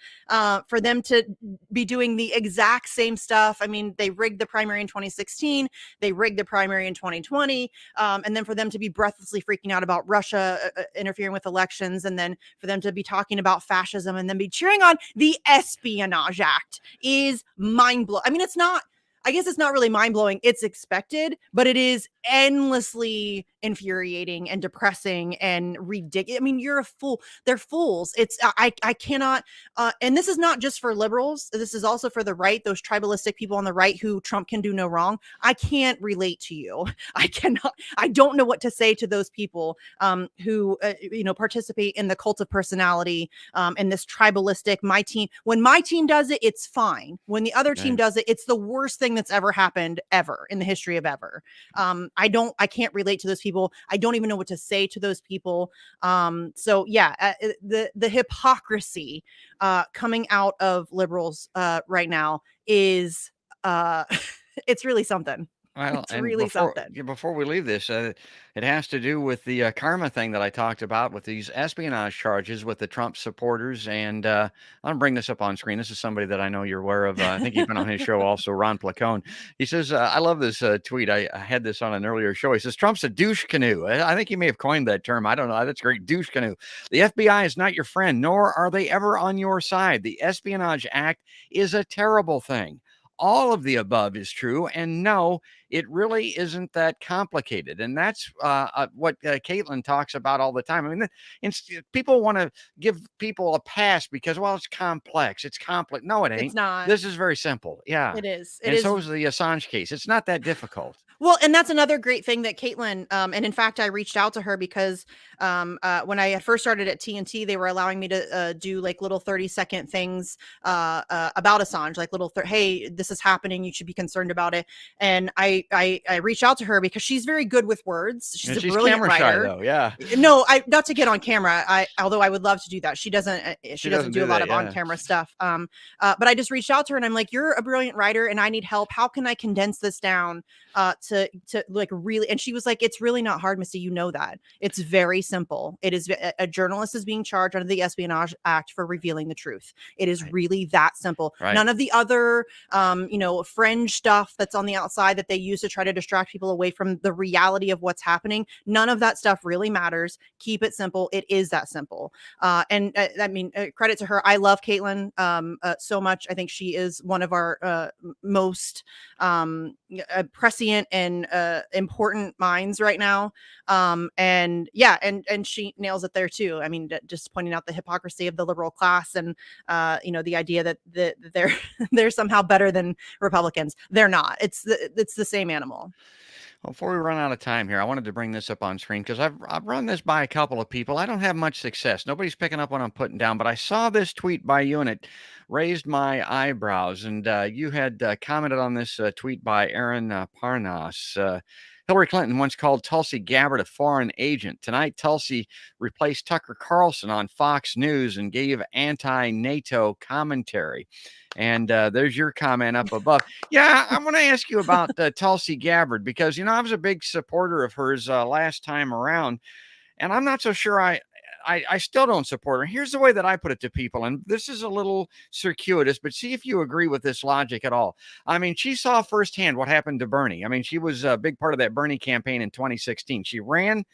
for them to be doing the exact same stuff. I mean, they rigged the primary in 2016. They rigged the primary in 2020. And then for them to be breathlessly freaking out about Russia interfering with elections, and then for them to be talking about fascism and then be cheering on the Espionage Act is mind-blowing. I mean, I guess it's not really mind-blowing. It's expected, but it is endlessly infuriating and depressing and ridiculous. I mean, you're a fool. They're fools. I cannot, and this is not just for liberals. This is also for the right, those tribalistic people on the right who Trump can do no wrong. I can't relate to you. I don't know what to say to those people who, participate in the cult of personality and this tribalistic, when my team does it, it's fine. When the other team does it, it's the worst thing that's ever happened ever in the history of ever. I can't relate to those people. I don't even know what to say to those people. So yeah, the hypocrisy coming out of liberals right now is it's really something. Well, it's really something. Before we leave this, it has to do with the karma thing that I talked about with these espionage charges with the Trump supporters. And I'm going to bring this up on screen. This is somebody that I know you're aware of. I think he's been on his show also, Ron Placone. He says, I love this tweet. I had this on an earlier show. He says, Trump's a douche canoe. I think he may have coined that term. I don't know. That's great. Douche canoe. The FBI is not your friend, nor are they ever on your side. The Espionage Act is a terrible thing. All of the above is true. And no, it really isn't that complicated. And that's what Caitlin talks about all the time. I mean, people want to give people a pass because, well, it's complex. It's complex. No, it ain't. It's not. This is very simple. Yeah. It is. So is the Assange case. It's not that difficult. Well, and that's another great thing that Caitlin, and in fact, I reached out to her because when I had first started at TNT, they were allowing me to do like little 30-second things about Assange, like little, hey, this is happening. You should be concerned about it. And I I reached out to her because she's very good with words. She's a brilliant camera shy, writer. though. Yeah. No, not to get on camera. Although I would love to do that. She doesn't do a lot of on camera stuff. But I just reached out to her and I'm like, you're a brilliant writer and I need help. How can I condense this down to like really? And she was like, it's really not hard, Misty. You know that. It's very simple. It is a journalist is being charged under the Espionage Act for revealing the truth. It is really that simple. Right. None of the other fringe stuff that's on the outside that they use to try to distract people away from the reality of what's happening. None of that stuff really matters. Keep it simple. It is that simple. And I mean, credit to her. I love Caitlin so much. I think she is one of our most prescient and important minds right now. And she nails it there too. I mean, just pointing out the hypocrisy of the liberal class and the idea that they're somehow better than Republicans. They're not. It's the same animal. Well, before we run out of time here, I wanted to bring this up on screen because I've run this by a couple of people. I don't have much success. Nobody's picking up what I'm putting down, but I saw this tweet by you and it raised my eyebrows. And you had commented on this tweet by Aaron Parnas. Hillary Clinton once called Tulsi Gabbard a foreign agent. Tonight, Tulsi replaced Tucker Carlson on Fox News and gave anti-NATO commentary. And there's your comment up above. Yeah, I want to ask you about Tulsi Gabbard because, I was a big supporter of hers last time around. And I'm not so sure I still don't support her. Here's the way that I put it to people, and this is a little circuitous, but see if you agree with this logic at all. I mean, she saw firsthand what happened to Bernie. I mean, she was a big part of that Bernie campaign in 2016. She ran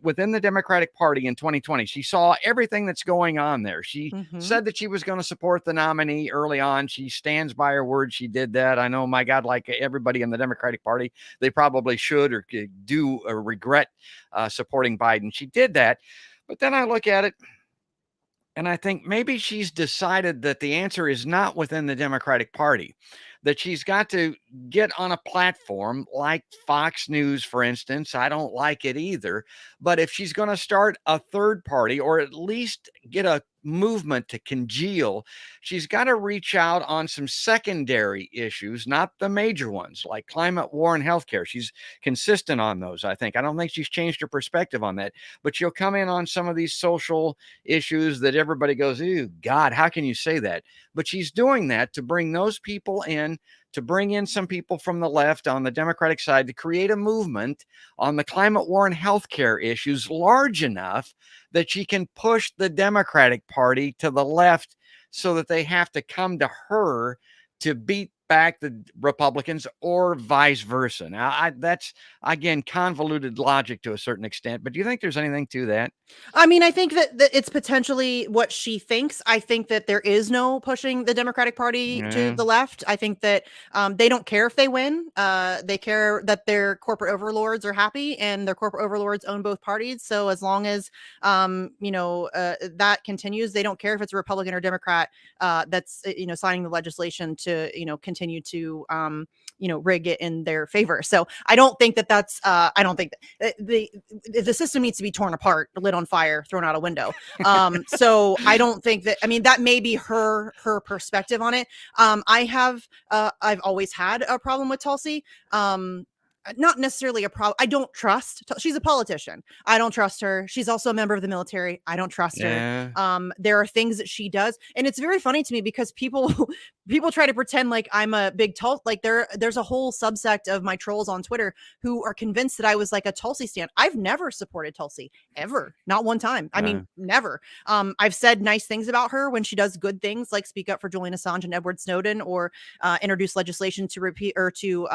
within the Democratic Party in 2020. She saw everything that's going on there. She said that she was going to support the nominee early on. She stands by her word. She did that. I know, my God, like everybody in the Democratic Party, they probably should or do regret supporting Biden. She did that. But then I look at it and I think maybe she's decided that the answer is not within the Democratic Party, that she's got to get on a platform like Fox News, for instance. I don't like it either. But if she's going to start a third party or at least get a movement to congeal, she's got to reach out on some secondary issues, not the major ones like climate, war, and healthcare. She's consistent on those, I think. I don't think she's changed her perspective on that, but she'll come in on some of these social issues that everybody goes, "Ew, God, how can you say that?" But she's doing that to bring those people in, to bring in some people from the left on the Democratic side to create a movement on the climate, war, and healthcare issues large enough that she can push the Democratic Party to the left so that they have to come to her to beat back the Republicans or vice versa. Now, that's, again, convoluted logic to a certain extent, but do you think there's anything to that? I mean, I think that it's potentially what she thinks. I think that there is no pushing the Democratic Party to the left. I think that they don't care if they win. They care that their corporate overlords are happy and their corporate overlords own both parties. So as long as, that continues, they don't care if it's a Republican or Democrat that's, signing the legislation to, continue to, rig it in their favor. So I don't think that that's, I don't think that the system needs to be torn apart, lit on fire, thrown out a window. So I don't think that, I mean, that may be her perspective on it. I've always had a problem with Tulsi. Not necessarily a problem. I don't trust. She's a politician. I don't trust her. She's also a member of the military. I don't trust her. There are things that she does, and it's very funny to me because people try to pretend like I'm a big Tulsi. Like there's a whole subsect of my trolls on Twitter who are convinced that I was like a Tulsi stan. I've never supported Tulsi ever, not one time. I mean, never. I've said nice things about her when she does good things, like speak up for Julian Assange and Edward Snowden, or introduce legislation to repeat or to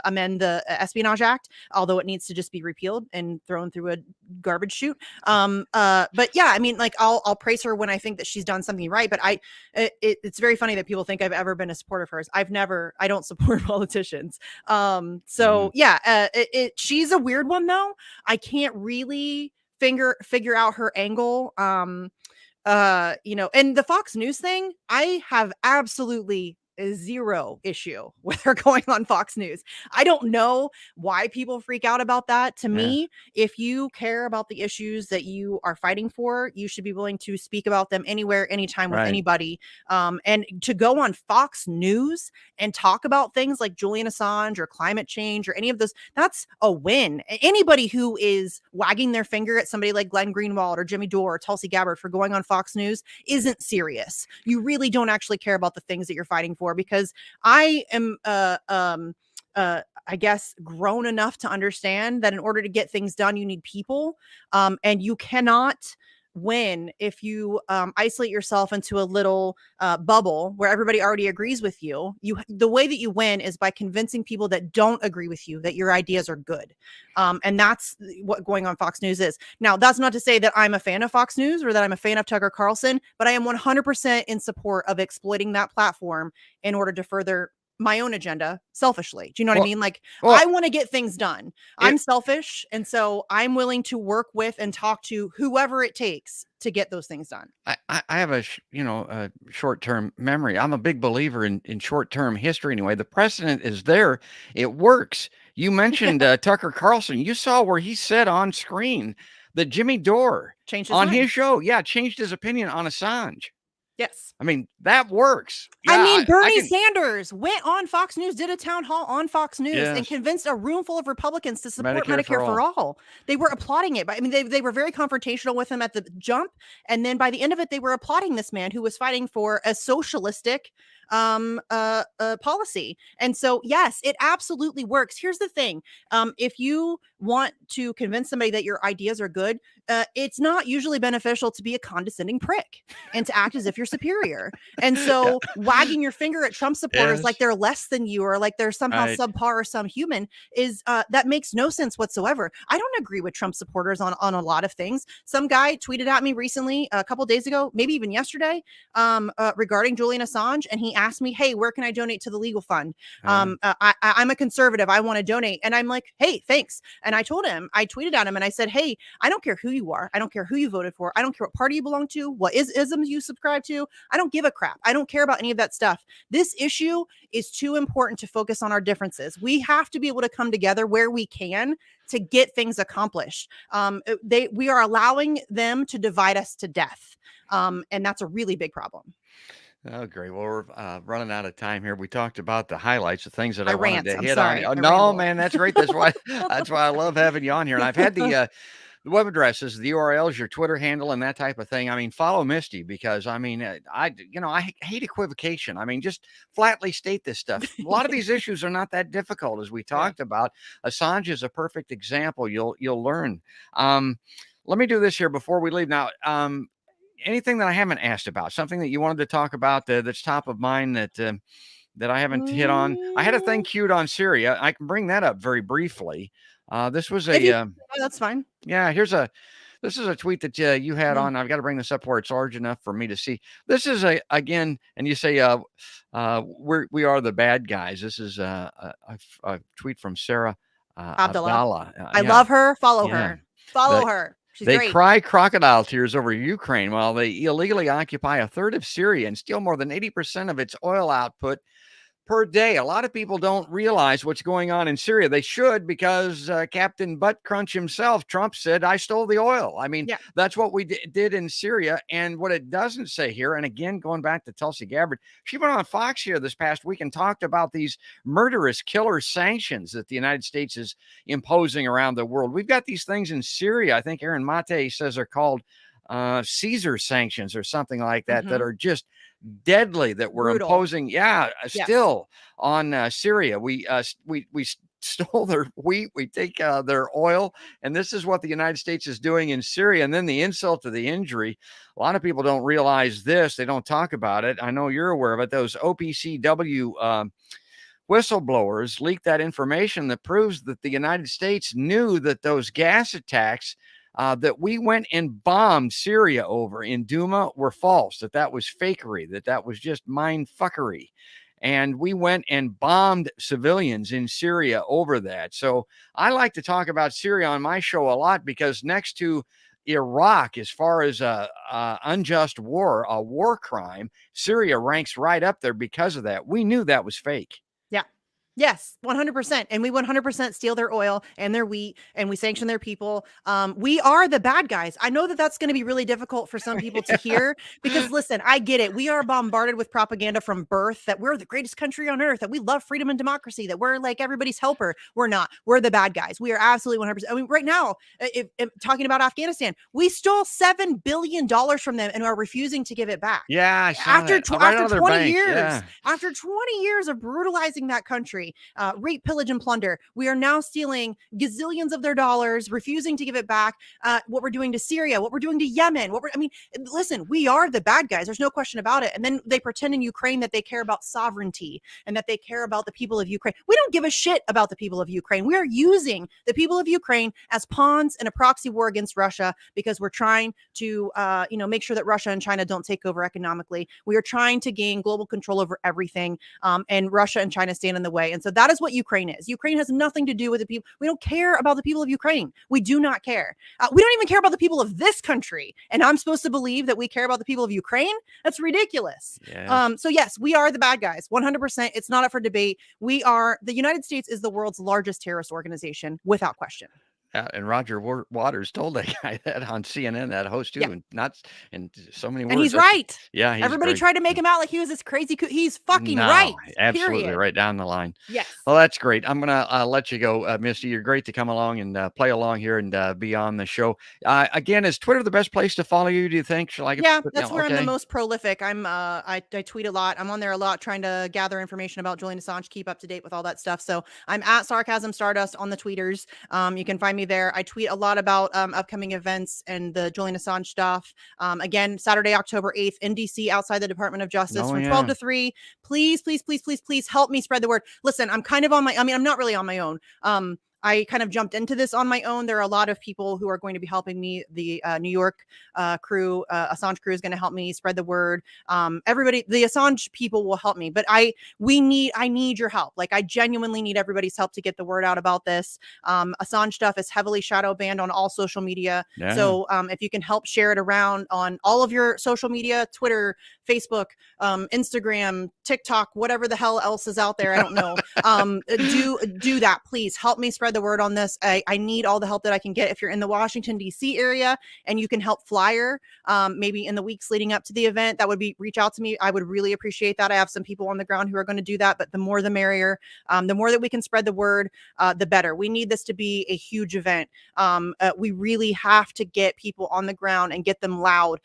amend the Espionage Act, although it needs to just be repealed and thrown through a garbage chute. But yeah, I mean, like I'll praise her when I think that she's done something right. But it's very funny that people think I've ever been a supporter of hers. I don't support politicians. So yeah, she's a weird one though. I can't really figure out her angle. And the Fox News thing, I have absolutely zero issue with her going on Fox News. I don't know why people freak out about that. To me, if you care about the issues that you are fighting for, you should be willing to speak about them anywhere, anytime with anybody. And to go on Fox News and talk about things like Julian Assange or climate change or any of those, that's a win. Anybody who is wagging their finger at somebody like Glenn Greenwald or Jimmy Dore or Tulsi Gabbard for going on Fox News isn't serious. You really don't actually care about the things that you're fighting for, because I am I guess grown enough to understand that in order to get things done, you need people, and you cannot win if you isolate yourself into a little bubble where everybody already agrees with you. The way that you win is by convincing people that don't agree with you that your ideas are good, and that's what going on Fox News is. Now, that's not to say that I'm a fan of Fox News or that I'm a fan of Tucker Carlson, but I am 100% in support of exploiting that platform in order to further my own agenda selfishly. Do you know what I mean? Like, I want to get things done. I'm selfish. And so I'm willing to work with and talk to whoever it takes to get those things done. I have a short-term memory. I'm a big believer in short-term history anyway. The precedent is there. It works. You mentioned Tucker Carlson. You saw where he said on screen that Jimmy Dore changed his on mind. his show, changed his opinion on Assange. Yes. I mean, that works. I mean, Bernie Sanders went on Fox News, did a town hall on Fox News, Yes. and convinced a room full of Republicans to support Medicare for all. They were applauding it. But I mean, they were very confrontational with him at the jump. And then by the end of it, they were applauding this man who was fighting for a socialistic policy. And so, yes, it absolutely works. Here's the thing. If you want to convince somebody that your ideas are good, it's not usually beneficial to be a condescending prick and to act as if you're superior. And so wagging your finger at Trump supporters like they're less than you or like they're somehow subpar or some human is that makes no sense whatsoever. I don't agree with Trump supporters on a lot of things. Some guy tweeted at me recently, a couple days ago, maybe even yesterday, regarding Julian Assange. And he asked me, hey, where can I donate to the legal fund? I'm a conservative. I want to donate. And I'm like, hey, thanks. And I told him, I tweeted at him and I said, hey, I don't care who you are. I don't care who you voted for. I don't care what party you belong to, what isms you subscribe to. I don't give a crap. I don't care about any of that stuff. This issue is too important to focus on our differences. We have to be able to come together where we can to get things accomplished. We are allowing them to divide us to death. And that's a really big problem. Oh, great. Well, we're running out of time here. We talked about the highlights, the things that I wanted to hit on. No, man, that's great. That's why I love having you on here. And I've had the web addresses, the URLs, your Twitter handle, and that type of thing. I mean, follow Misty because I mean, I hate equivocation. I mean, just flatly state this stuff. A lot of these issues are not that difficult, as we talked about. Assange is a perfect example. You'll learn. Let me do this here before we leave. Now, anything that I haven't asked about, something that you wanted to talk about that's top of mind that I haven't hit on. I had a thing queued on Syria. I can bring that up very briefly. This was that's fine. Yeah, this is a tweet that you had on. I've got to bring this up where it's large enough for me to see. This is again, and you say we are the bad guys. This is a tweet from Sarah Abdallah. I love her. Follow her. Follow her. They cry crocodile tears over Ukraine while they illegally occupy a third of Syria and steal more than 80% of its oil output per day. A lot of people don't realize what's going on in Syria. They should, because Captain Butt Crunch himself, Trump, said, I stole the oil. I mean, that's what we did in Syria. And what it doesn't say here, and again, going back to Tulsi Gabbard, she went on Fox here this past week and talked about these murderous killer sanctions that the United States is imposing around the world. We've got these things in Syria. I think Aaron Mate says they're called Caesar sanctions or something like that, that are just deadly, that we're brutal. Imposing still on Syria. We stole their wheat, we take their oil, and this is what the United States is doing in Syria. And then the insult to the injury, a lot of people don't realize this, they don't talk about it. I know you're aware of it. Those OPCW whistleblowers leaked that information that proves that the United States knew that those gas attacks that we went and bombed Syria over in Duma were false, that was fakery, that was just mind fuckery. And we went and bombed civilians in Syria over that. So I like to talk about Syria on my show a lot, because next to Iraq, as far as a unjust war, a war crime, Syria ranks right up there because of that. We knew that was fake. Yeah. Yes, 100%. And we 100% steal their oil and their wheat, and we sanction their people. We are the bad guys. I know that that's going to be really difficult for some people to hear, because listen, I get it. We are bombarded with propaganda from birth that we're the greatest country on earth, that we love freedom and democracy, that we're like everybody's helper. We're not. We're the bad guys. We are absolutely 100%. I mean, right now, if talking about Afghanistan, we stole $7 billion from them and are refusing to give it back. Yeah, I saw After that. Right on their 20 bank, years, yeah. after 20 years of brutalizing that country, rape, pillage, and plunder, we are now stealing gazillions of their dollars, refusing to give it back. What we're doing to Syria, what we're doing to Yemen, listen, we are the bad guys. There's no question about it. And then they pretend in Ukraine that they care about sovereignty and that they care about the people of Ukraine. We don't give a shit about the people of Ukraine. We are using the people of Ukraine as pawns in a proxy war against Russia, because we're trying to, make sure that Russia and China don't take over economically. We are trying to gain global control over everything, and Russia and China stand in the way. And so that is what Ukraine is. Ukraine has nothing to do with the people. We don't care about the people of Ukraine. We do not care. We don't even care about the people of this country. And I'm supposed to believe that we care about the people of Ukraine? That's ridiculous. Yes. So yes, we are the bad guys. 100%. It's not up for debate. The United States is the world's largest terrorist organization, without question. And Roger Waters told that guy that on CNN, that host too, Yeah. and not in so many words. And he's right. Yeah, he's everybody great. tried to make him out like he was this crazy. He's fucking No, right. Absolutely period. right down the line. Yes. Well, that's great. I'm gonna let you go, Misty. You're great to come along and play along here and be on the show. Again, is Twitter the best place to follow you? Do you think? Shall I? Yeah, that's where I'm the most prolific. I tweet a lot. I'm on there a lot, trying to gather information about Julian Assange, keep up to date with all that stuff. So I'm at Sarcasm Stardust on the tweeters. You can find me there. I tweet a lot about upcoming events and the Julian Assange stuff. Again, Saturday, October 8th in DC, outside the Department of Justice, from 12 to 3. Please, please, please, please, please help me spread the word. Listen, I'm kind of on my, I'm not really on my own. I kind of jumped into this on my own. There are a lot of people who are going to be helping me. The New York crew, Assange crew, is going to help me spread the word. Everybody, the Assange people will help me, but I need your help. Like, I genuinely need everybody's help to get the word out about this. Assange stuff is heavily shadow banned on all social media. Yeah. So if you can help share it around on all of your social media, Twitter, Facebook, Instagram, TikTok, whatever the hell else is out there, I don't know. Do that, please. Help me spread the word on this. I need all the help that I can get. If you're in the Washington, D.C. area and you can help flyer, maybe in the weeks leading up to the event, reach out to me. I would really appreciate that. I have some people on the ground who are going to do that, but the more the merrier. The more that we can spread the word, the better. We need this to be a huge event. We really have to get people on the ground and get them loud.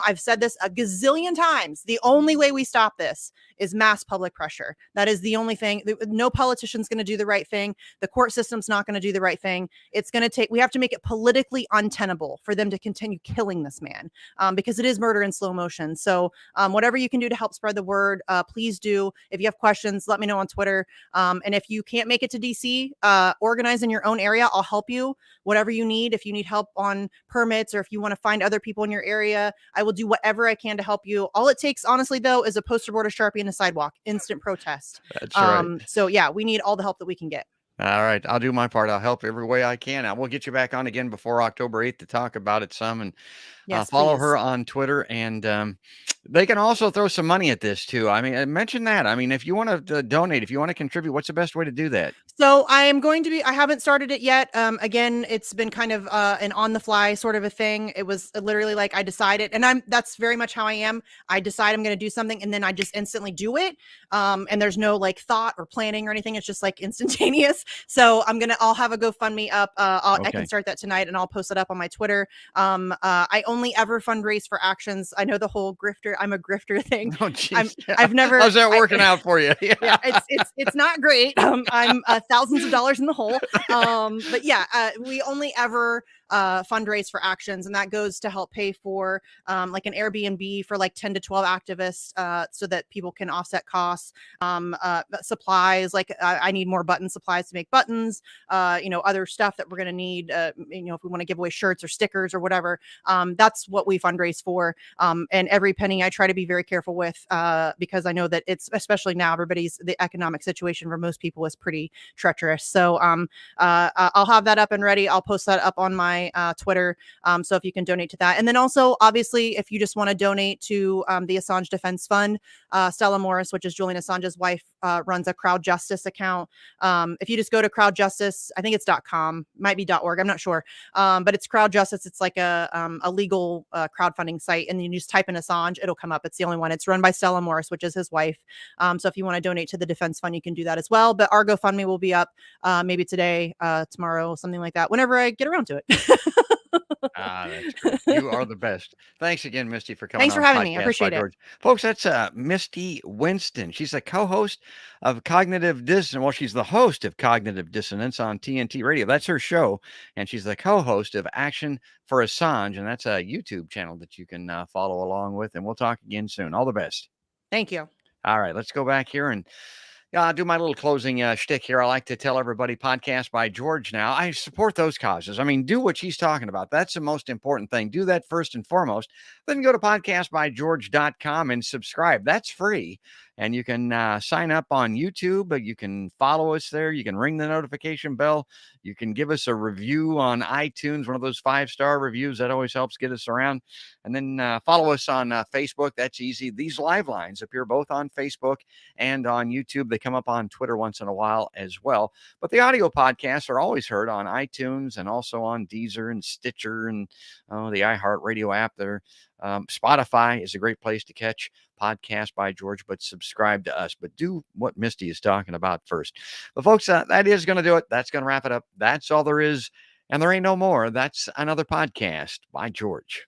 I've said this a gazillion times. The only way we stop this is mass public pressure. That is the only thing. No politician's going to do the right thing. The court system's not going to do the right thing. We have to make it politically untenable for them to continue killing this man, because it is murder in slow motion. So whatever you can do to help spread the word, please do. If you have questions, let me know on Twitter. And if you can't make it to DC, organize in your own area. I'll help you. Whatever you need. If you need help on permits, or if you want to find other people in your area, I will do whatever I can to help you. All it takes, honestly, though, is a poster board, a Sharpie, and a sidewalk. Instant protest. That's right. So yeah, we need all the help that we can get. All right. I'll do my part. I'll help every way I can. I will get you back on again before October 8th to talk about it some, and Yes, follow please. her on Twitter. And they can also throw some money at this too. I mean, mention that. I mean, if you want to donate, if you want to contribute, what's the best way to do that? So I haven't started it yet. Again, it's been kind of an on the fly sort of a thing. It was literally like I decided, and that's very much how I am. I decide I'm going to do something, and then I just instantly do it. And there's no like thought or planning or anything. It's just like instantaneous. So I'll have a GoFundMe up. I can start that tonight, and I'll post it up on my Twitter. I only ever fundraise for actions. I know the whole I'm a grifter thing. Oh, geez. I've never. How's that working out for you? Yeah, it's not great. I'm thousands of dollars in the hole. But yeah, we only ever fundraise for actions, and that goes to help pay for like an Airbnb for like 10 to 12 activists, so that people can offset costs. Supplies, like I need more button supplies to make buttons. Other stuff that we're going to need. If we want to give away shirts or stickers or whatever, that's what we fundraise for. And every penny I try to be very careful with, because I know that it's, especially now, the economic situation for most people is pretty treacherous. So I'll have that up and ready. I'll post that up on my my Twitter. So if you can donate to that. And then also, obviously, if you just want to donate to the Assange Defense Fund, Stella Morris, which is Julian Assange's wife, runs a Crowd Justice account. If you just go to Crowd Justice, I think it's .com, might be .org, I'm not sure. But it's Crowd Justice. It's like a legal crowdfunding site, and you just type in Assange, it'll come up. It's the only one. It's run by Stella Morris, which is his wife. So if you want to donate to the Defense Fund, you can do that as well. But our GoFundMe will be up maybe today, tomorrow, something like that, whenever I get around to it. That's great. You are the best. Thanks again, Misty, for coming. Thanks for having me. I appreciate it. Folks, that's Misty Winston. She's a co-host of Cognitive Dissonance. Well, she's the host of Cognitive Dissonance on TNT Radio. That's her show. And she's the co-host of Action for Assange. And that's a YouTube channel that you can follow along with. And we'll talk again soon. All the best. Thank you. All right, let's go back here and I'll do my little closing shtick here. I like to tell everybody podcast by George now. I support those causes. I mean, do what she's talking about. That's the most important thing. Do that first and foremost. Then go to podcastbygeorge.com and subscribe. That's free. And you can sign up on YouTube. You can follow us there. You can ring the notification bell. You can give us a review on iTunes, one of those 5-star reviews. That always helps get us around. And then follow us on Facebook. That's easy. These live lines appear both on Facebook and on YouTube. They come up on Twitter once in a while as well. But the audio podcasts are always heard on iTunes and also on Deezer and Stitcher and the iHeartRadio app there. Spotify is a great place to catch Podcast by George, but subscribe to us. But do what Misty is talking about first. But folks, that is going to do it. That's going to wrap it up. That's all there is. And there ain't no more. That's another podcast by George.